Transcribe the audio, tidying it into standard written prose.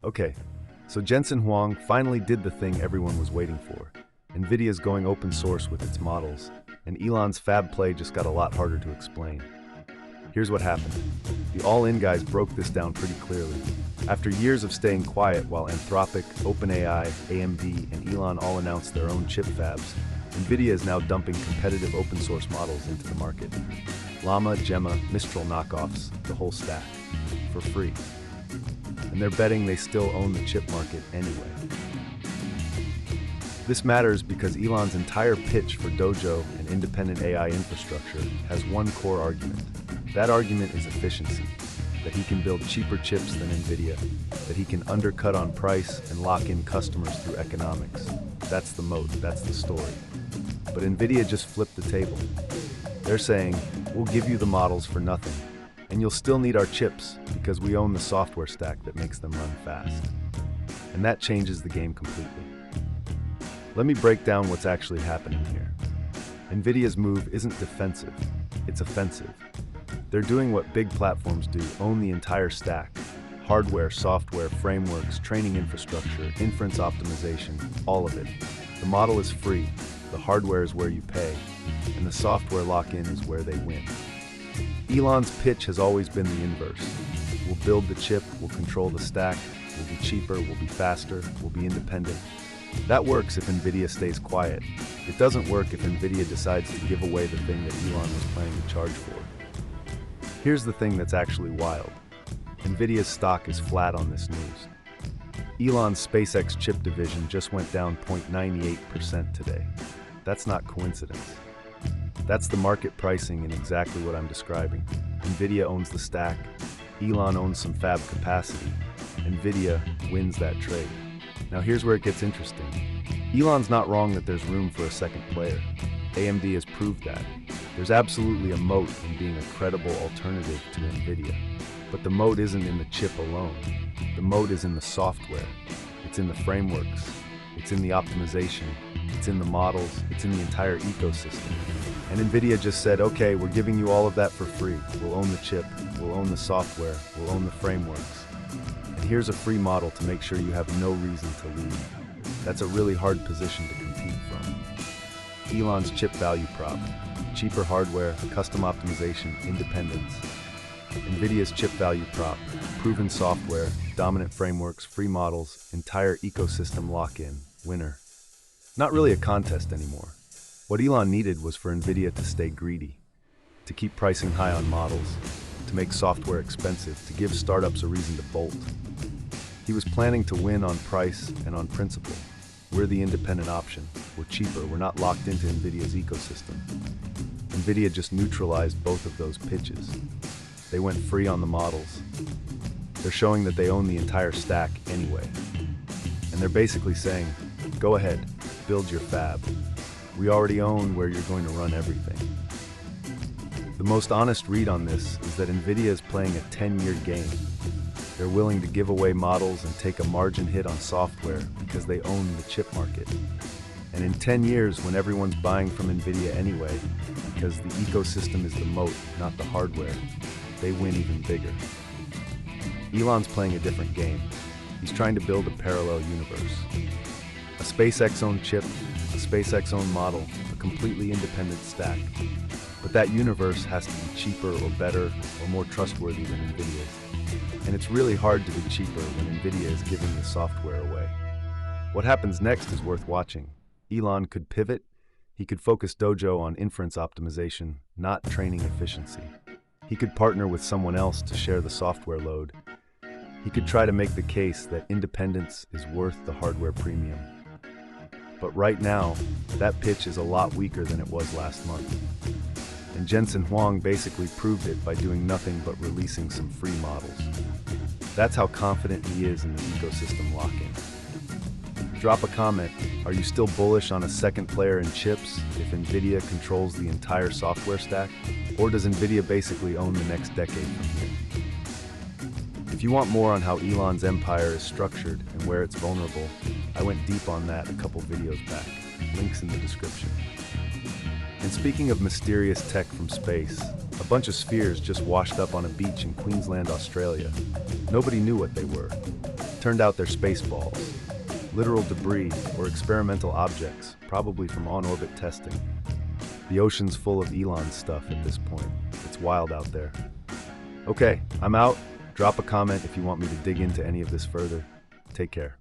Okay, so Jensen Huang finally did the thing everyone was waiting for. Nvidia's going open source with its models, and Elon's fab play just got a lot harder to explain. Here's what happened. The all-in guys broke this down pretty clearly. After years of staying quiet while Anthropic, OpenAI, AMD, and Elon all announced their own chip fabs, Nvidia is now dumping competitive open source models into the market. Llama, Gemma, Mistral knockoffs, the whole stack, for free. And they're betting they still own the chip market anyway. This matters because Elon's entire pitch for Dojo and independent AI infrastructure has one core argument. That argument is efficiency, that he can build cheaper chips than Nvidia, that he can undercut on price and lock in customers through economics. That's the moat, that's the story. But Nvidia just flipped the table. They're saying, we'll give you the models for nothing, and you'll still need our chips because we own the software stack that makes them run fast. And that changes the game completely. Let me break down what's actually happening here. Nvidia's move isn't defensive, it's offensive. They're doing what big platforms do, own the entire stack. Hardware, software, frameworks, training infrastructure, inference optimization, all of it. The model is free, the hardware is where you pay, and the software lock-in is where they win. Elon's pitch has always been the inverse. We'll build the chip, we'll control the stack, we'll be cheaper, we'll be faster, we'll be independent. That works if Nvidia stays quiet. It doesn't work if Nvidia decides to give away the thing that Elon was planning to charge for. Here's the thing that's actually wild. Nvidia's stock is flat on this news. Elon's SpaceX chip division just went down 0.98% today. That's not coincidence. That's the market pricing in exactly what I'm describing. Nvidia owns the stack, Elon owns some fab capacity, Nvidia wins that trade. Now here's where it gets interesting. Elon's not wrong that there's room for a second player. AMD has proved that. There's absolutely a moat in being a credible alternative to Nvidia. But the moat isn't in the chip alone. The moat is in the software. It's in the frameworks. It's in the optimization. It's in the models. It's in the entire ecosystem. And Nvidia just said, okay, we're giving you all of that for free. We'll own the chip. We'll own the software. We'll own the frameworks. And here's a free model to make sure you have no reason to leave. That's a really hard position to compete from. Elon's chip value prop. Cheaper hardware, custom optimization, independence. Nvidia's chip value prop. Proven software, dominant frameworks, free models, entire ecosystem lock-in. Winner. Not really a contest anymore. What Elon needed was for Nvidia to stay greedy, to keep pricing high on models, to make software expensive, to give startups a reason to bolt. He was planning to win on price and on principle. We're the independent option. We're cheaper. We're not locked into Nvidia's ecosystem. Nvidia just neutralized both of those pitches. They went free on the models. They're showing that they own the entire stack anyway. And they're basically saying, go ahead, build your fab. We already own where you're going to run everything. The most honest read on this is that Nvidia is playing a 10-year game. They're willing to give away models and take a margin hit on software because they own the chip market. And in 10 years, when everyone's buying from Nvidia anyway, because the ecosystem is the moat, not the hardware, they win even bigger. Elon's playing a different game. He's trying to build a parallel universe. A SpaceX-owned chip, a SpaceX-owned model, a completely independent stack. But that universe has to be cheaper or better or more trustworthy than Nvidia's. And it's really hard to be cheaper when Nvidia is giving the software away. What happens next is worth watching. Elon could pivot. He could focus Dojo on inference optimization, not training efficiency. He could partner with someone else to share the software load. He could try to make the case that independence is worth the hardware premium. But right now, that pitch is a lot weaker than it was last month. And Jensen Huang basically proved it by doing nothing but releasing some free models. That's how confident he is in the ecosystem lock-in. Drop a comment. Are you still bullish on a second player in chips if Nvidia controls the entire software stack? Or does Nvidia basically own the next decade from here? If you want more on how Elon's empire is structured and where it's vulnerable, I went deep on that a couple videos back. Links in the description. And speaking of mysterious tech from space, a bunch of spheres just washed up on a beach in Queensland, Australia. Nobody knew what they were. Turned out they're space balls, literal debris or experimental objects, probably from on-orbit testing. The ocean's full of Elon stuff at this point. It's wild out there. Okay, I'm out. Drop a comment if you want me to dig into any of this further. Take care.